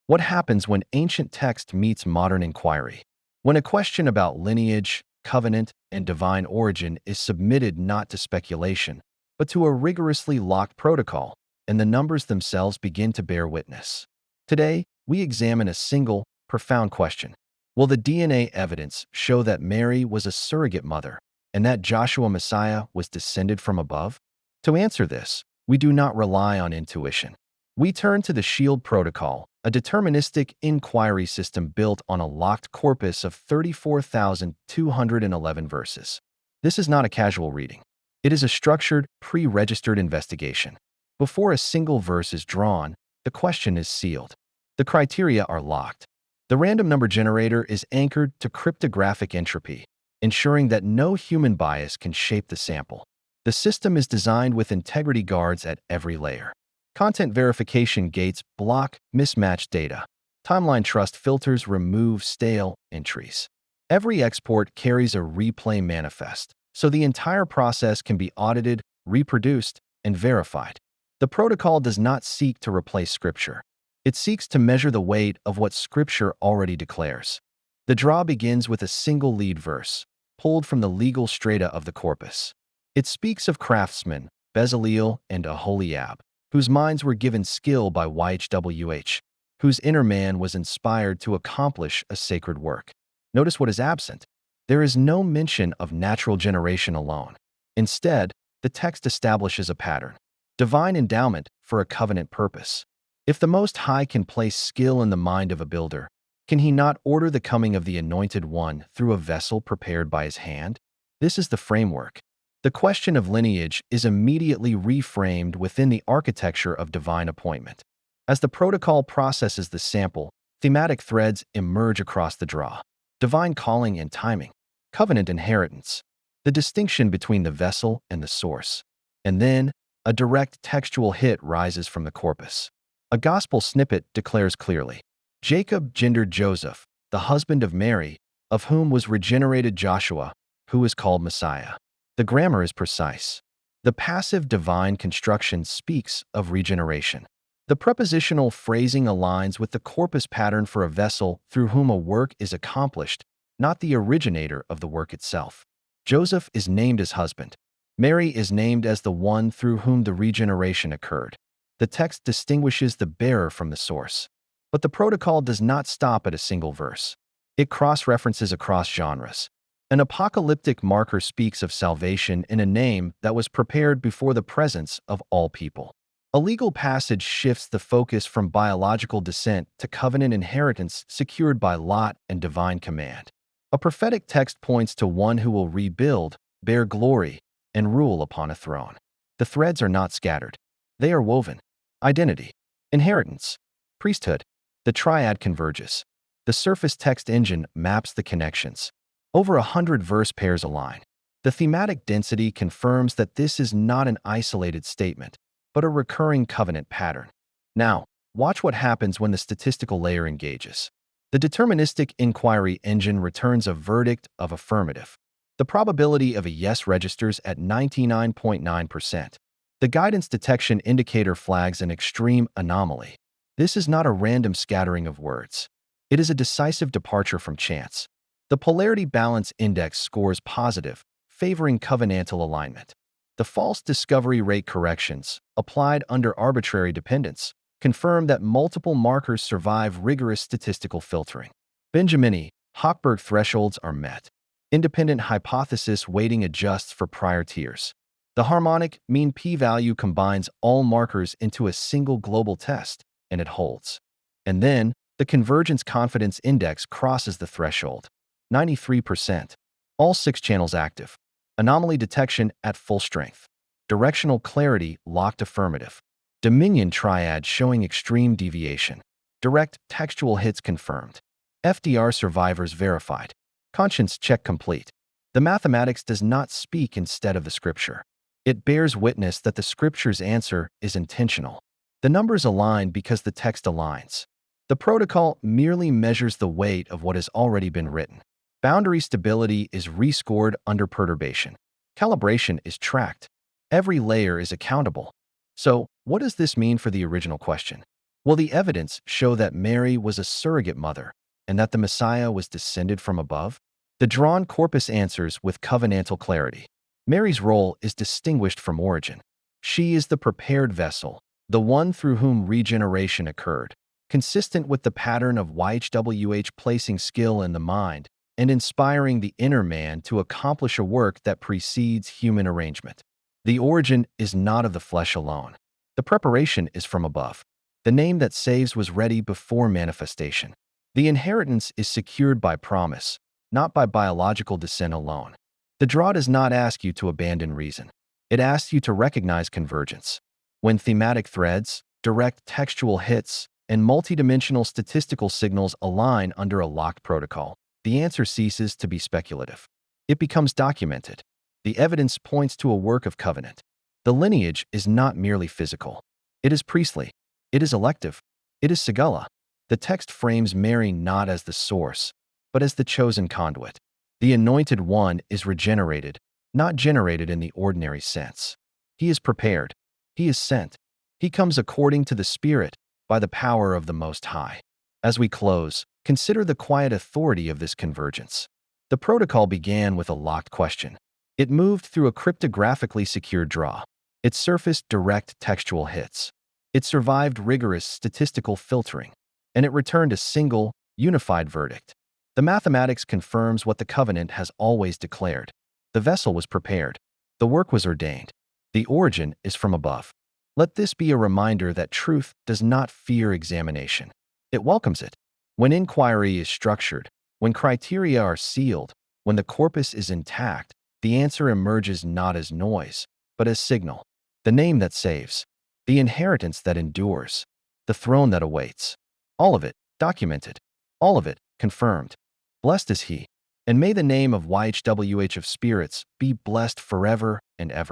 What happens when ancient text meets modern inquiry? When a question about lineage, covenant, and divine origin is submitted not to speculation, but to a rigorously locked protocol, and the numbers themselves begin to bear witness. Today, we examine a single, profound question. Will the DNA evidence show that Mary was a surrogate mother and that Joshua Messiah was descended from above? To answer this, we do not rely on intuition. We turn to the SHIELD protocol, a deterministic inquiry system built on a locked corpus of 34,211 verses. This is not a casual reading. It is a structured, pre-registered investigation. Before a single verse is drawn, the question is sealed. The criteria are locked. The random number generator is anchored to cryptographic entropy, ensuring that no human bias can shape the sample. The system is designed with integrity guards at every layer. Content verification gates block mismatched data. Timeline trust filters remove stale entries. Every export carries a replay manifest, so the entire process can be audited, reproduced, and verified. The protocol does not seek to replace Scripture. It seeks to measure the weight of what Scripture already declares. The draw begins with a single lead verse, pulled from the legal strata of the corpus. It speaks of craftsmen, Bezaleel and Aholiab, whose minds were given skill by YHWH, whose inner man was inspired to accomplish a sacred work. Notice what is absent. There is no mention of natural generation alone. Instead, the text establishes a pattern, divine endowment for a covenant purpose. If the Most High can place skill in the mind of a builder, can he not order the coming of the Anointed One through a vessel prepared by his hand? This is the framework. The question of lineage is immediately reframed within the architecture of divine appointment. As the protocol processes the sample, thematic threads emerge across the draw. Divine calling and timing, covenant inheritance, the distinction between the vessel and the source. And then, a direct textual hit rises from the corpus. A gospel snippet declares clearly, Jacob gendered Joseph, the husband of Mary, of whom was regenerated Joshua, who is called Messiah. The grammar is precise. The passive divine construction speaks of regeneration. The prepositional phrasing aligns with the corpus pattern for a vessel through whom a work is accomplished, not the originator of the work itself. Joseph is named as husband. Mary is named as the one through whom the regeneration occurred. The text distinguishes the bearer from the source. But the protocol does not stop at a single verse. It cross-references across genres. An apocalyptic marker speaks of salvation in a name that was prepared before the presence of all people. A legal passage shifts the focus from biological descent to covenant inheritance secured by lot and divine command. A prophetic text points to one who will rebuild, bear glory, and rule upon a throne. The threads are not scattered. They are woven. Identity, inheritance, priesthood. The triad converges. The surface text engine maps the connections. Over 100 verse pairs align. The thematic density confirms that this is not an isolated statement, but a recurring covenant pattern. Now, watch what happens when the statistical layer engages. The deterministic inquiry engine returns a verdict of affirmative. The probability of a yes registers at 99.9%. The guidance detection indicator flags an extreme anomaly. This is not a random scattering of words. It is a decisive departure from chance. The polarity balance index scores positive, favoring covenantal alignment. The false discovery rate corrections, applied under arbitrary dependence, confirm that multiple markers survive rigorous statistical filtering. Benjamini, Hochberg thresholds are met. Independent hypothesis weighting adjusts for prior tiers. The harmonic mean p-value combines all markers into a single global test, and it holds. And then, the Convergence Confidence Index crosses the threshold. 93%. All 6 channels active. Anomaly detection at full strength. Directional clarity locked affirmative. Dominion triad showing extreme deviation. Direct textual hits confirmed. FDR survivors verified. Conscience check complete. The mathematics does not speak instead of the Scripture. It bears witness that the Scripture's answer is intentional. The numbers align because the text aligns. The protocol merely measures the weight of what has already been written. Boundary stability is rescored under perturbation. Calibration is tracked. Every layer is accountable. So, what does this mean for the original question? Will the evidence show that Mary was a surrogate mother and that the Messiah was descended from above? The drawn corpus answers with covenantal clarity. Mary's role is distinguished from origin. She is the prepared vessel, the one through whom regeneration occurred, consistent with the pattern of YHWH placing skill in the mind and inspiring the inner man to accomplish a work that precedes human arrangement. The origin is not of the flesh alone. The preparation is from above. The name that saves was ready before manifestation. The inheritance is secured by promise, not by biological descent alone. The draw does not ask you to abandon reason. It asks you to recognize convergence. When thematic threads, direct textual hits, and multidimensional statistical signals align under a locked protocol, the answer ceases to be speculative. It becomes documented. The evidence points to a work of covenant. The lineage is not merely physical. It is priestly. It is elective. It is segula. The text frames Mary not as the source, but as the chosen conduit. The anointed one is regenerated, not generated in the ordinary sense. He is prepared. He is sent. He comes according to the Spirit, by the power of the Most High. As we close, consider the quiet authority of this convergence. The protocol began with a locked question. It moved through a cryptographically secured draw. It surfaced direct textual hits. It survived rigorous statistical filtering. And it returned a single, unified verdict. The mathematics confirms what the covenant has always declared. The vessel was prepared. The work was ordained. The origin is from above. Let this be a reminder that truth does not fear examination. It welcomes it. When inquiry is structured, when criteria are sealed, when the corpus is intact, the answer emerges not as noise, but as signal. The name that saves. The inheritance that endures. The throne that awaits. All of it documented. All of it confirmed. Blessed is he. And may the name of YHWH of spirits be blessed forever and ever.